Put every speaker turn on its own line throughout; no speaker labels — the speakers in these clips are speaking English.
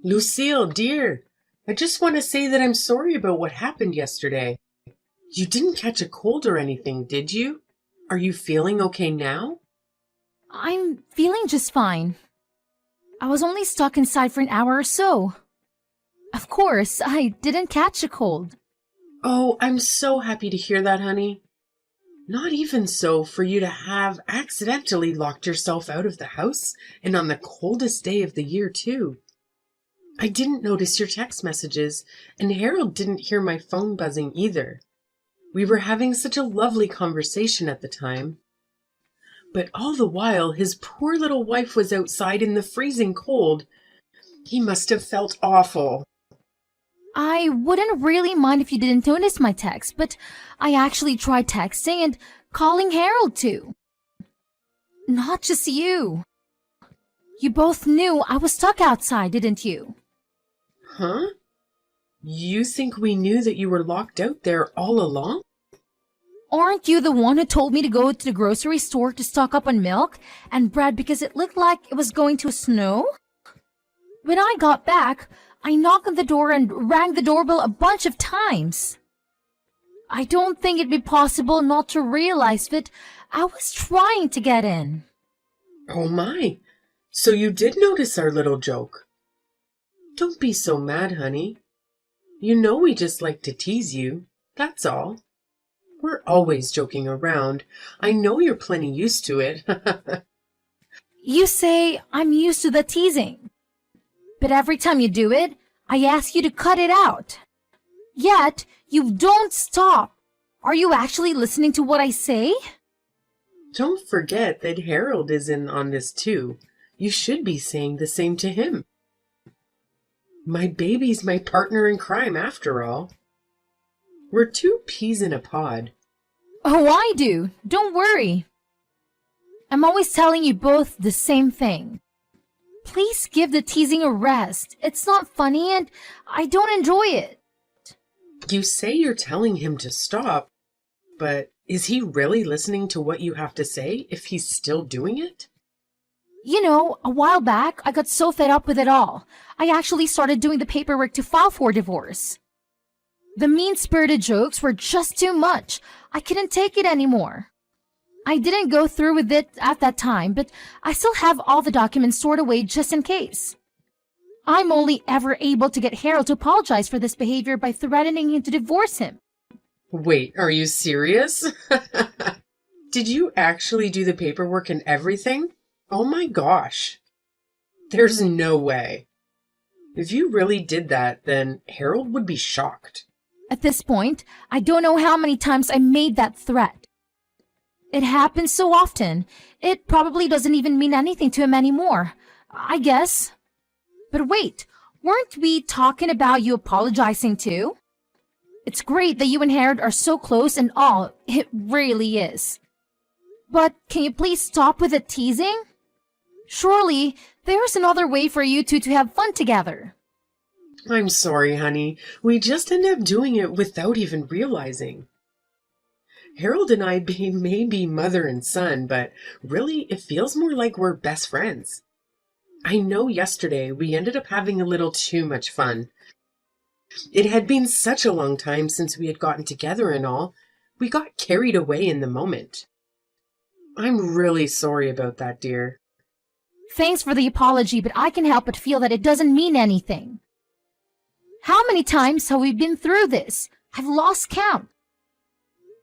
Lucille, dear, I just want to say that I'm sorry about what happened yesterday. You didn't catch a cold or anything, did you? Are you feeling okay now?
I'm feeling just fine. I was only stuck inside for an hour or so. Of course, I didn't catch a cold.
Oh, I'm so happy to hear that, honey. Not even so for you to have accidentally locked yourself out of the house and on the coldest day of the year, too. I didn't notice your text messages, and Harold didn't hear my phone buzzing either. We were having such a lovely conversation at the time. But all the while, his poor little wife was outside in the freezing cold. He must have felt awful.
I wouldn't really mind if you didn't notice my text, but I actually tried texting and calling Harold too. Not just you. You both knew I was stuck outside, didn't you?
Huh? You think we knew that you were locked out there all along?
Aren't you the one who told me to go to the grocery store to stock up on milk and bread because it looked like it was going to snow? When I got back, I knocked on the door and rang the doorbell a bunch of times. I don't think it'd be possible not to realize that I was trying to get in.
Oh my, so you did notice our little joke. Don't be so mad, honey. You know we just like to tease you, that's all. We're always joking around. I know you're plenty used to it.
You say I'm used to the teasing. But every time you do it, I ask you to cut it out. Yet, you don't stop. Are you actually listening to what I say?
Don't forget that Harold is in on this too. You should be saying the same to him. My baby's my partner in crime after all. We're two peas in a pod.
Oh, I do. Don't worry. I'm always telling you both the same thing. Please give the teasing a rest. It's not funny and I don't enjoy it.
You say you're telling him to stop, but is he really listening to what you have to say if he's still doing it?
You know, a while back, I got so fed up with it all. I actually started doing the paperwork to file for divorce. The mean-spirited jokes were just too much. I couldn't take it anymore. I didn't go through with it at that time, but I still have all the documents stored away just in case. I'm only ever able to get Harold to apologize for this behavior by threatening him to divorce him.
Wait, are you serious? Did you actually do the paperwork and everything? Oh my gosh. There's no way. If you really did that, then Harold would be shocked.
At this point, I don't know how many times I made that threat. It happens so often, it probably doesn't even mean anything to him anymore, I guess. But wait, weren't we talking about you apologizing too? It's great that you and Harold are so close and all, it really is. But can you please stop with the teasing? Surely, there's another way for you two to have fun together.
I'm sorry, honey. We just end up doing it without even realizing. Harold and I may be mother and son, but really it feels more like we're best friends. I know yesterday we ended up having a little too much fun. It had been such a long time since we had gotten together and all. We got carried away in the moment. I'm really sorry about that, dear.
Thanks for the apology, but I can help but feel that it doesn't mean anything. How many times have we been through this? I've lost count.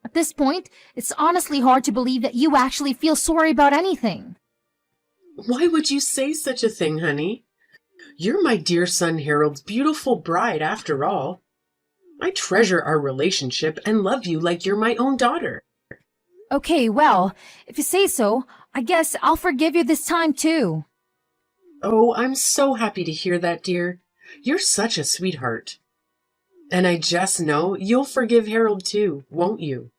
At this point, it's honestly hard to believe that you actually feel sorry about anything.
Why would you say such a thing, honey? You're my dear son Harold's beautiful bride, after all. I treasure our relationship and love you like you're my own daughter.
Okay, well, if you say so, I guess I'll forgive you this time too.
Oh, I'm so happy to hear that, dear. You're such a sweetheart. And I just know you'll forgive Harold too, won't you?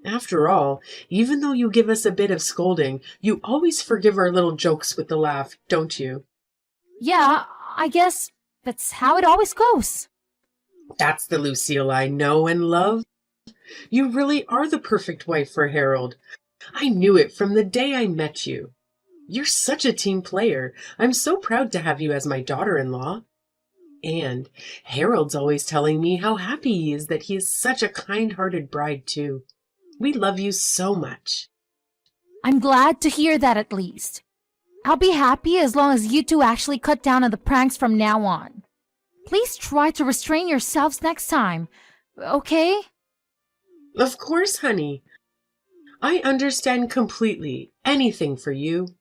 After all, even though you give us a bit of scolding, you always forgive our little jokes with a laugh, don't you?
Yeah, I guess that's how it always goes.
That's the Lucille I know and love. You really are the perfect wife for Harold. I knew it from the day I met you. You're such a team player. I'm so proud to have you as my daughter-in-law. And Harold's always telling me how happy he is that he is such a kind-hearted bride, too. We love you so much.
I'm glad to hear that at least. I'll be happy as long as you two actually cut down on the pranks from now on. Please try to restrain yourselves next time, okay?
Of course, honey. I understand completely. Anything for you.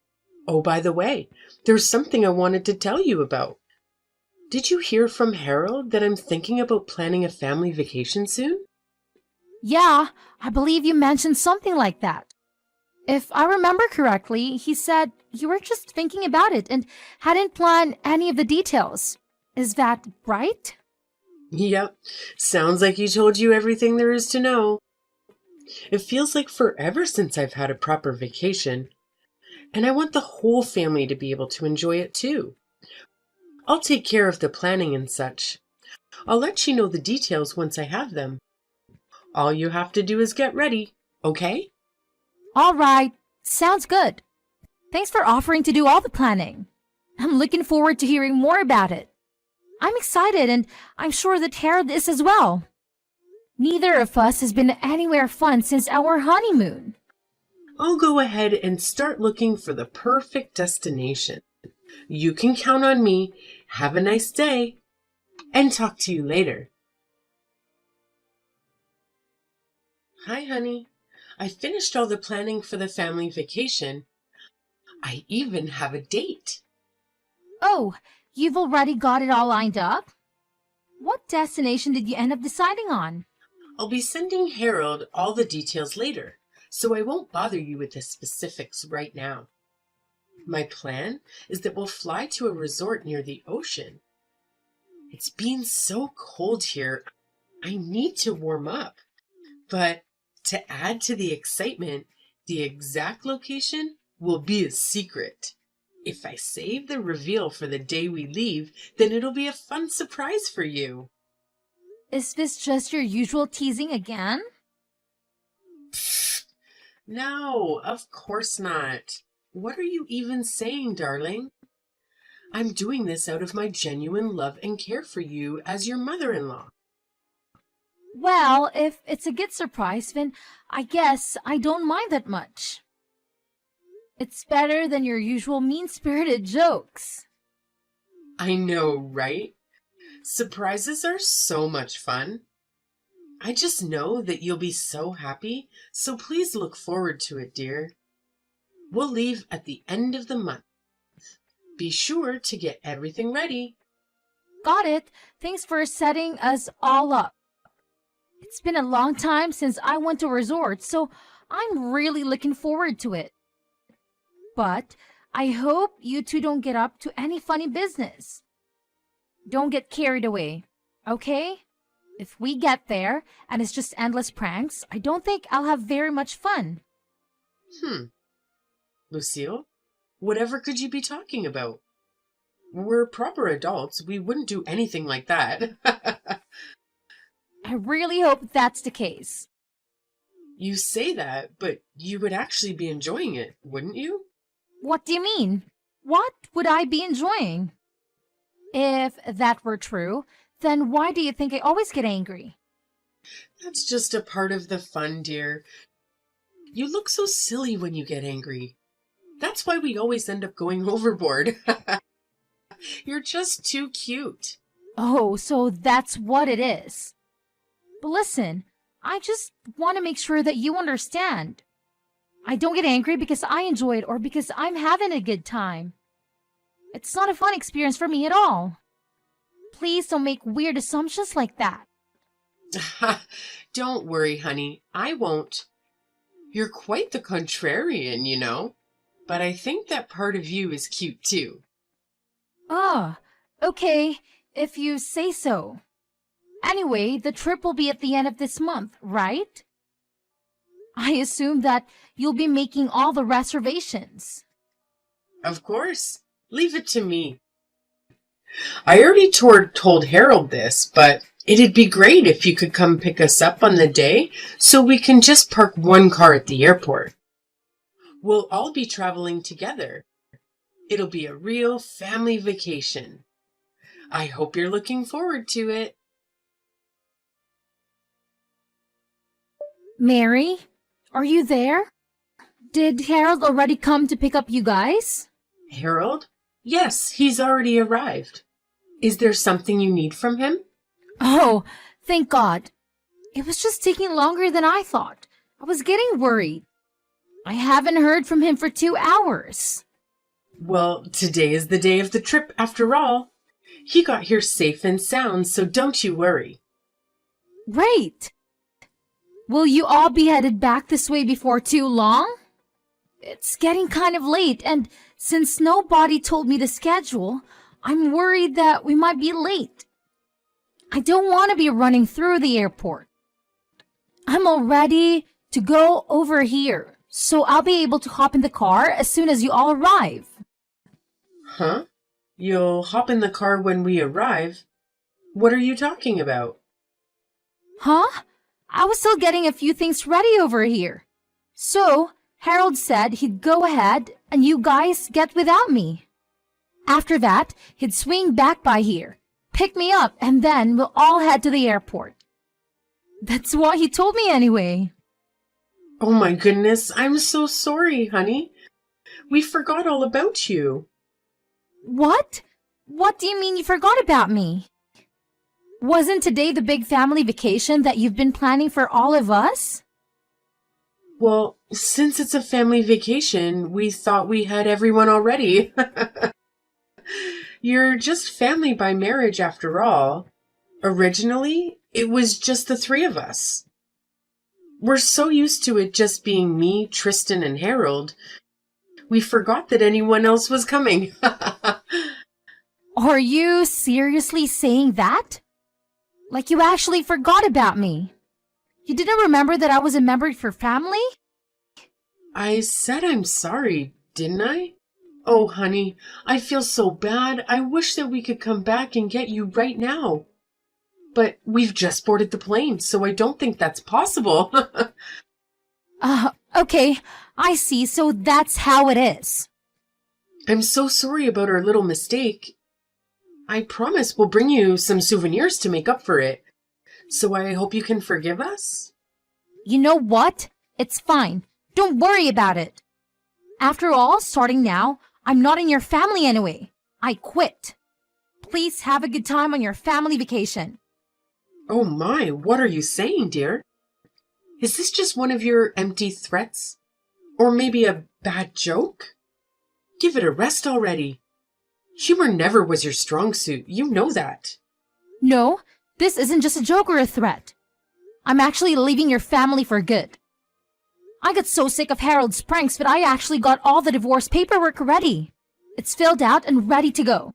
Oh, by the way, there's something I wanted to tell you about. Did you hear from Harold that I'm thinking about planning a family vacation soon?
Yeah, I believe you mentioned something like that. If I remember correctly, he said you were just thinking about it and hadn't planned any of the details. Is that right?
Yep, sounds like he told you everything there is to know. It feels like forever since I've had a proper vacation, and I want the whole family to be able to enjoy it too. I'll take care of the planning and such. I'll let you know the details once I have them. All you have to do is get ready, okay?
All right, sounds good. Thanks for offering to do all the planning. I'm looking forward to hearing more about it. I'm excited, and I'm sure that Harold is as well. Neither of us has been anywhere fun since our honeymoon.
I'll go ahead and start looking for the perfect destination. You can count on me. Have a nice day, and talk to you later. Hi, honey. I finished all the planning for the family vacation. I even have a date.
Oh, you've already got it all lined up? What destination did you end up deciding on?
I'll be sending Harold all the details later, so I won't bother you with the specifics right now. My plan is that we'll fly to a resort near the ocean. It's been so cold here, I need to warm up. But to add to the excitement, the exact location will be a secret. If I save the reveal for the day we leave, then it'll be a fun surprise for you.
Is this just your usual teasing again?
No, of course not. What are you even saying, darling? I'm doing this out of my genuine love and care for you as your mother-in-law.
Well, if it's a good surprise, then I guess I don't mind that much. It's better than your usual mean-spirited jokes.
I know, right? Surprises are so much fun. I just know that you'll be so happy, so please look forward to it, dear. We'll leave at the end of the month. Be sure to get everything ready.
Got it. Thanks for setting us all up. It's been a long time since I went to a resort, so I'm really looking forward to it. But I hope you two don't get up to any funny business. Don't get carried away, okay? If we get there and it's just endless pranks, I don't think I'll have very much fun.
Lucille, whatever could you be talking about? We're proper adults. We wouldn't do anything like that.
I really hope that's the case.
You say that, but you would actually be enjoying it, wouldn't you?
What do you mean? What would I be enjoying? If that were true, then why do you think I always get angry?
That's just a part of the fun, dear. You look so silly when you get angry. That's why we always end up going overboard. You're just too cute.
Oh, so that's what it is. But listen, I just want to make sure that you understand. I don't get angry because I enjoy it or because I'm having a good time. It's not a fun experience for me at all. Please don't make weird assumptions like that.
Don't worry, honey. I won't. You're quite the contrarian, you know. But I think that part of you is cute too.
Ah, okay, if you say so. Anyway, the trip will be at the end of this month, right? I assume that you'll be making all the reservations.
Of course. Leave it to me. I already told Harold this, but it'd be great if you could come pick us up on the day so we can just park one car at the airport. We'll all be traveling together. It'll be a real family vacation. I hope you're looking forward to it.
Mary, are you there? Did Harold already come to pick up you guys?
Harold? Yes, he's already arrived. Is there something you need from him?
Oh, thank God. It was just taking longer than I thought. I was getting worried. I haven't heard from him for 2 hours.
Well, today is the day of the trip after all. He got here safe and sound, so don't you worry.
Great. Will you all be headed back this way before too long? It's getting kind of late, and since nobody told me the schedule, I'm worried that we might be late. I don't want to be running through the airport. I'm all ready to go over here, so I'll be able to hop in the car as soon as you all arrive.
Huh? You'll hop in the car when we arrive? What are you talking about?
Huh? I was still getting a few things ready over here. So, Harold said he'd go ahead and you guys get without me. After that, he'd swing back by here, pick me up, and then we'll all head to the airport. That's what he told me anyway.
Oh my goodness, I'm so sorry, honey. We forgot all about you.
What? What do you mean you forgot about me? Wasn't today the big family vacation that you've been planning for all of us?
Well, since it's a family vacation, we thought we had everyone already. You're just family by marriage after all. Originally, it was just the three of us. We're so used to it just being me, Tristan, and Harold. We forgot that anyone else was coming.
Are you seriously saying that? Like you actually forgot about me? You didn't remember that I was a member of your family?
I said I'm sorry, didn't I? Oh, honey, I feel so bad. I wish that we could come back and get you right now. But we've just boarded the plane, so I don't think that's possible.
Okay, I see, so that's how it is.
I'm so sorry about our little mistake. I promise we'll bring you some souvenirs to make up for it. So I hope you can forgive us?
You know what? It's fine. Don't worry about it. After all, starting now, I'm not in your family anyway. I quit. Please have a good time on your family vacation.
Oh my, what are you saying, dear? Is this just one of your empty threats? Or maybe a bad joke? Give it a rest already. Humor never was your strong suit. You know that.
No, this isn't just a joke or a threat. I'm actually leaving your family for good. I got so sick of Harold's pranks that I actually got all the divorce paperwork ready. It's filled out and ready to go.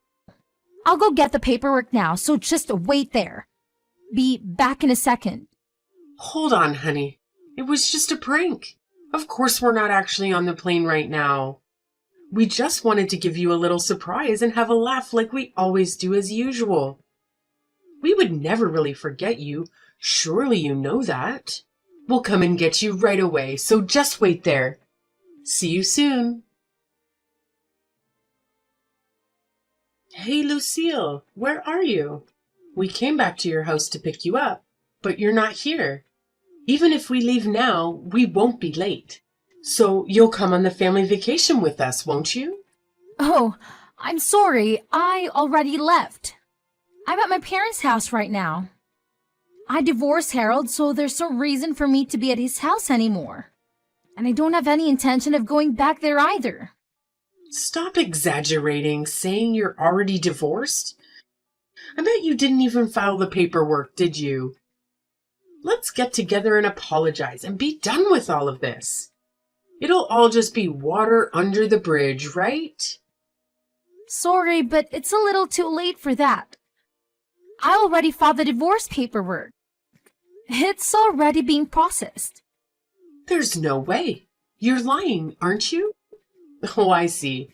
I'll go get the paperwork now, so just wait there. Be back in a second.
Hold on, honey. It was just a prank. Of course we're not actually on the plane right now. We just wanted to give you a little surprise and have a laugh like we always do as usual. We would never really forget you. Surely you know that. We'll come and get you right away, so just wait there. See you soon. Hey, Lucille, where are you? We came back to your house to pick you up, but you're not here. Even if we leave now, we won't be late. So you'll come on the family vacation with us, won't you?
Oh, I'm sorry. I already left. I'm at my parents' house right now. I divorced Harold, so there's no reason for me to be at his house anymore. And I don't have any intention of going back there either.
Stop exaggerating, saying you're already divorced. I bet you didn't even file the paperwork, did you? Let's get together and apologize and be done with all of this. It'll all just be water under the bridge, right?
Sorry, but it's a little too late for that. I already filed the divorce paperwork. It's already being processed.
There's no way. You're lying, aren't you? Oh, I see.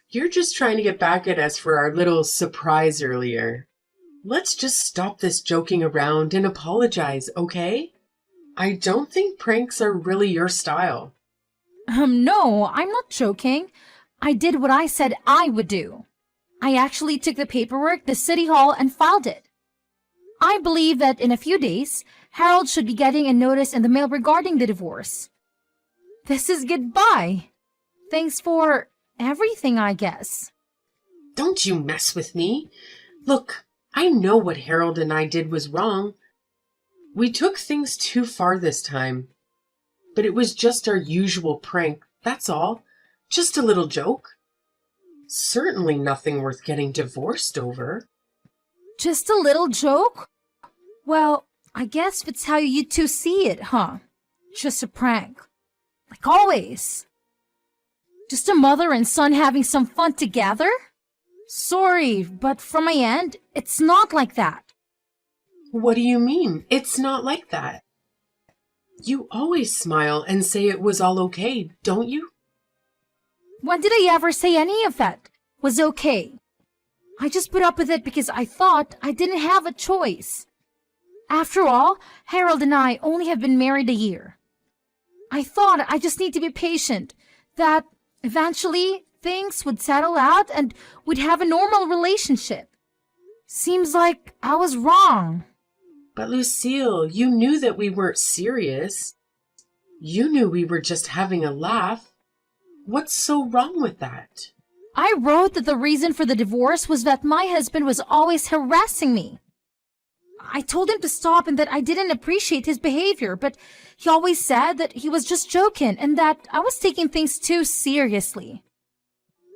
You're just trying to get back at us for our little surprise earlier. Let's just stop this joking around and apologize, okay? I don't think pranks are really your style.
No, I'm not joking. I did what I said I would do. I actually took the paperwork to City Hall and filed it. I believe that in a few days, Harold should be getting a notice in the mail regarding the divorce. This is goodbye. Thanks for everything, I guess.
Don't you mess with me. Look, I know what Harold and I did was wrong. We took things too far this time. But it was just our usual prank, that's all. Just a little joke. Certainly nothing worth getting divorced over.
Just a little joke? Well, I guess it's how you two see it, huh? Just a prank. Like always. Just a mother and son having some fun together? Sorry, but from my end, it's not like that.
What do you mean? It's not like that. You always smile and say it was all okay, don't you?
When did I ever say any of that was okay? I just put up with it because I thought I didn't have a choice. After all, Harold and I only have been married a year. I thought I just need to be patient, that eventually things would settle out and we'd have a normal relationship. Seems like I was wrong.
But Lucille, you knew that we weren't serious. You knew we were just having a laugh. What's so wrong with that?
I wrote that the reason for the divorce was that my husband was always harassing me. I told him to stop and that I didn't appreciate his behavior, but he always said that he was just joking and that I was taking things too seriously.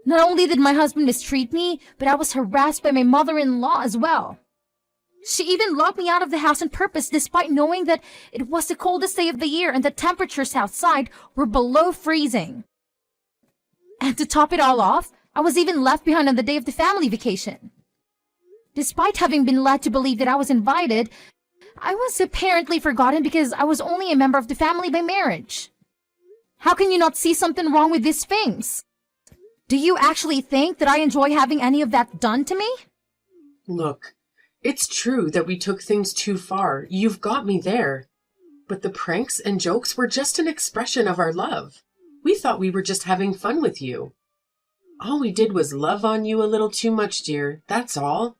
Not only did my husband mistreat me, but I was harassed by my mother-in-law as well. She even locked me out of the house on purpose despite knowing that it was the coldest day of the year and the temperatures outside were below freezing. And to top it all off, I was even left behind on the day of the family vacation. Despite having been led to believe that I was invited, I was apparently forgotten because I was only a member of the family by marriage. How can you not see something wrong with these things? Do you actually think that I enjoy having any of that done to me?
Look, it's true that we took things too far. You've got me there. But the pranks and jokes were just an expression of our love. We thought we were just having fun with you. All we did was love on you a little too much, dear. That's all.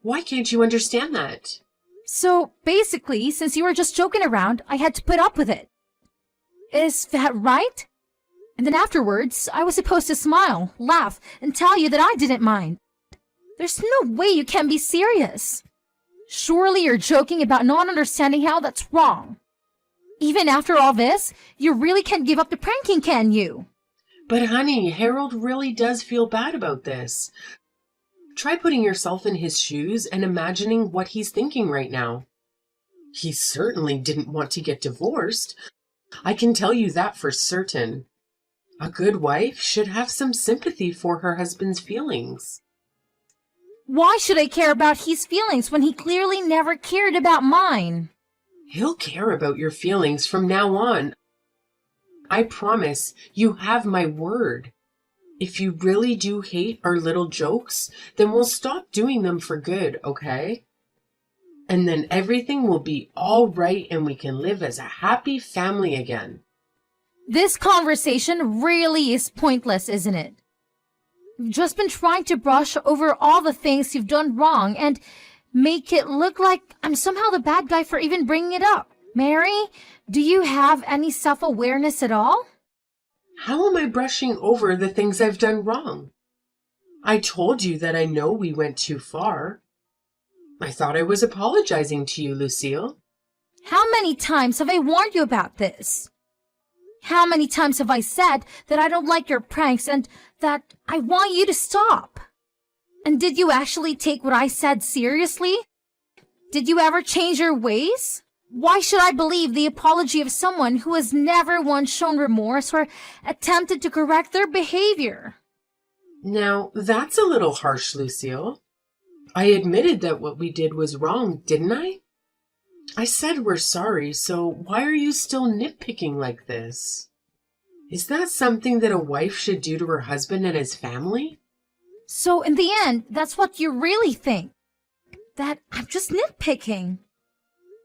Why can't you understand that?
So, basically, since you were just joking around, I had to put up with it. Is that right? And then afterwards, I was supposed to smile, laugh, and tell you that I didn't mind. There's no way you can be serious. Surely you're joking about not understanding how that's wrong. Even after all this, you really can't give up the pranking, can you?
But honey, Harold really does feel bad about this. Try putting yourself in his shoes and imagining what he's thinking right now. He certainly didn't want to get divorced. I can tell you that for certain. A good wife should have some sympathy for her husband's feelings.
Why should I care about his feelings when he clearly never cared about mine?
He'll care about your feelings from now on. I promise, you have my word. If you really do hate our little jokes, then we'll stop doing them for good, okay? And then everything will be all right and we can live as a happy family again.
This conversation really is pointless, isn't it? You've just been trying to brush over all the things you've done wrong and make it look like I'm somehow the bad guy for even bringing it up. Mary, do you have any self-awareness at all?
How am I brushing over the things I've done wrong? I told you that I know we went too far. I thought I was apologizing to you, Lucille.
How many times have I warned you about this? How many times have I said that I don't like your pranks and that I want you to stop? And did you actually take what I said seriously? Did you ever change your ways? Why should I believe the apology of someone who has never once shown remorse or attempted to correct their behavior?
Now, that's a little harsh, Lucille. I admitted that what we did was wrong, didn't I? I said we're sorry, so why are you still nitpicking like this? Is that something that a wife should do to her husband and his family?
So in the end, that's what you really think? That I'm just nitpicking?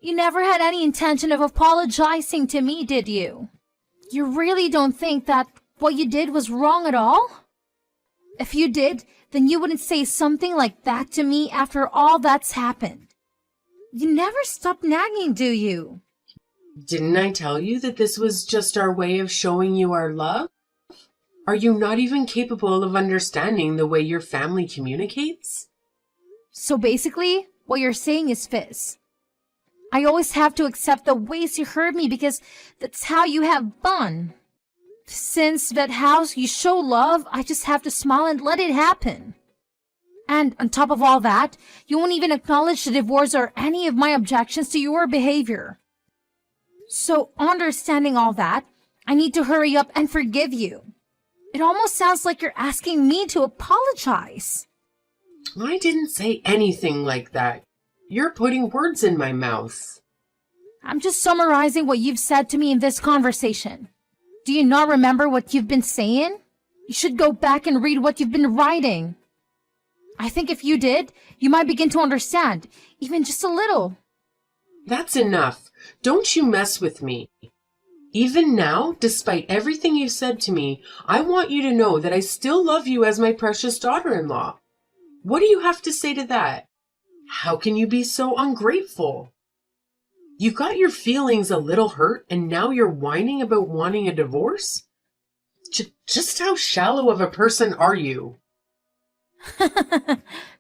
You never had any intention of apologizing to me, did you? You really don't think that what you did was wrong at all? If you did, then you wouldn't say something like that to me after all that's happened. You never stop nagging, do you?
Didn't I tell you that this was just our way of showing you our love? Are you not even capable of understanding the way your family communicates?
So basically, what you're saying is Fizz. I always have to accept the ways you hurt me because that's how you have fun. Since that how you show love, I just have to smile and let it happen. And on top of all that, you won't even acknowledge the divorce or any of my objections to your behavior. So, understanding all that, I need to hurry up and forgive you. It almost sounds like you're asking me to apologize.
I didn't say anything like that. You're putting words in my mouth.
I'm just summarizing what you've said to me in this conversation. Do you not remember what you've been saying? You should go back and read what you've been writing. I think if you did, you might begin to understand, even just a little.
That's enough. Don't you mess with me. Even now, despite everything you've said to me, I want you to know that I still love you as my precious daughter-in-law. What do you have to say to that? How can you be so ungrateful? You got your feelings a little hurt and now you're whining about wanting a divorce? Just how shallow of a person are you?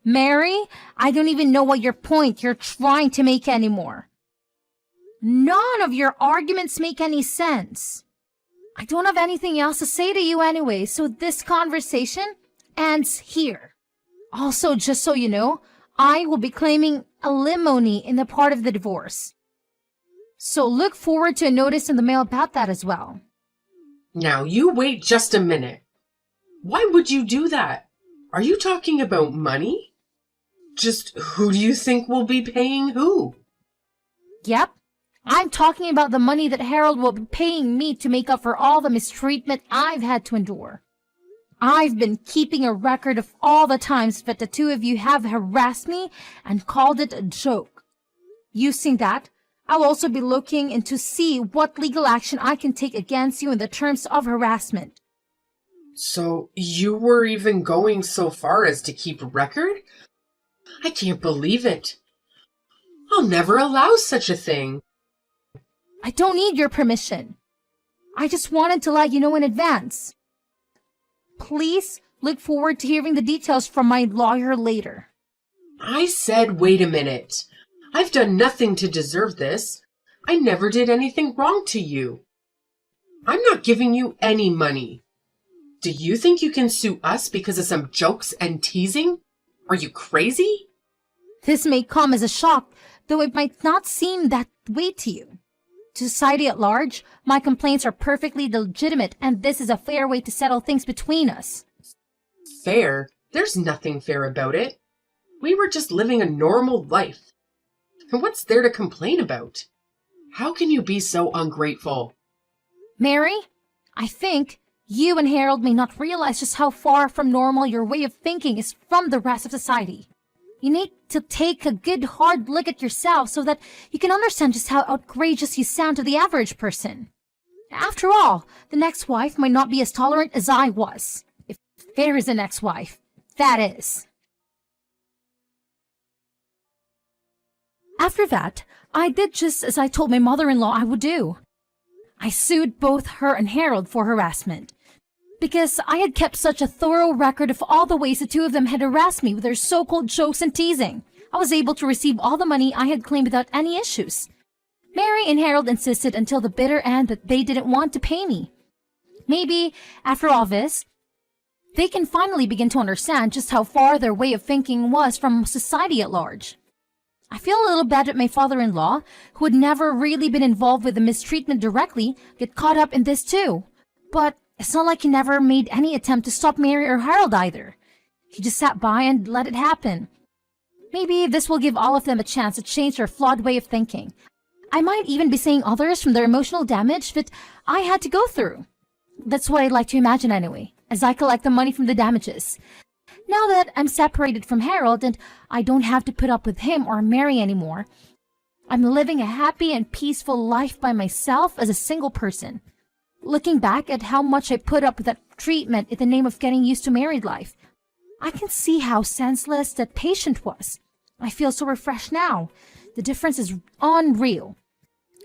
Mary, I don't even know what your point you're trying to make anymore. None of your arguments make any sense. I don't have anything else to say to you anyway, so this conversation ends here. Also, just so you know, I will be claiming alimony in the part of the divorce. So look forward to a notice in the mail about that as well.
Now, you wait just a minute. Why would you do that? Are you talking about money? Just who do you think will be paying who?
Yep. I'm talking about the money that Harold will be paying me to make up for all the mistreatment I've had to endure. I've been keeping a record of all the times that the two of you have harassed me and called it a joke. Using that, I'll also be looking into see what legal action I can take against you in the terms of harassment.
So you were even going so far as to keep record? I can't believe it. I'll never allow such a thing.
I don't need your permission. I just wanted to let you know in advance. Please look forward to hearing the details from my lawyer later.
I said, wait a minute. I've done nothing to deserve this. I never did anything wrong to you. I'm not giving you any money. Do you think you can sue us because of some jokes and teasing? Are you crazy?
This may come as a shock, though it might not seem that way to you. To society at large, my complaints are perfectly legitimate, and this is a fair way to settle things between us.
Fair? There's nothing fair about it. We were just living a normal life. And what's there to complain about? How can you be so ungrateful?
Mary, I think you and Harold may not realize just how far from normal your way of thinking is from the rest of society. You need to take a good hard look at yourself so that you can understand just how outrageous you sound to the average person. After all, the next wife might not be as tolerant as I was. If there is an ex-wife, that is. After that, I did just as I told my mother-in-law I would do. I sued both her and Harold for harassment. Because I had kept such a thorough record of all the ways the two of them had harassed me with their so-called jokes and teasing, I was able to receive all the money I had claimed without any issues. Mary and Harold insisted until the bitter end that they didn't want to pay me. Maybe, after all this, they can finally begin to understand just how far their way of thinking was from society at large. I feel a little bad that my father-in-law, who had never really been involved with the mistreatment directly, get caught up in this too. But it's not like he never made any attempt to stop Mary or Harold either. He just sat by and let it happen. Maybe this will give all of them a chance to change their flawed way of thinking. I might even be saving others from their emotional damage that I had to go through. That's what I'd like to imagine anyway, as I collect the money from the damages. Now that I'm separated from Harold and I don't have to put up with him or Mary anymore, I'm living a happy and peaceful life by myself as a single person. Looking back at how much I put up with that treatment in the name of getting used to married life, I can see how senseless that patient was. I feel so refreshed now. The difference is unreal.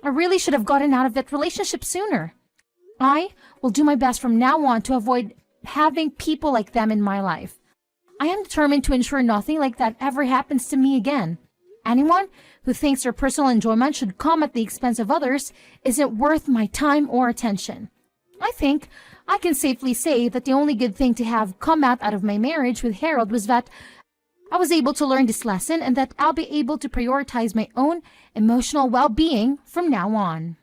I really should have gotten out of that relationship sooner. I will do my best from now on to avoid having people like them in my life. I am determined to ensure nothing like that ever happens to me again. Anyone who thinks their personal enjoyment should come at the expense of others isn't worth my time or attention. I think I can safely say that the only good thing to have come out of my marriage with Harold was that I was able to learn this lesson and that I'll be able to prioritize my own emotional well-being from now on.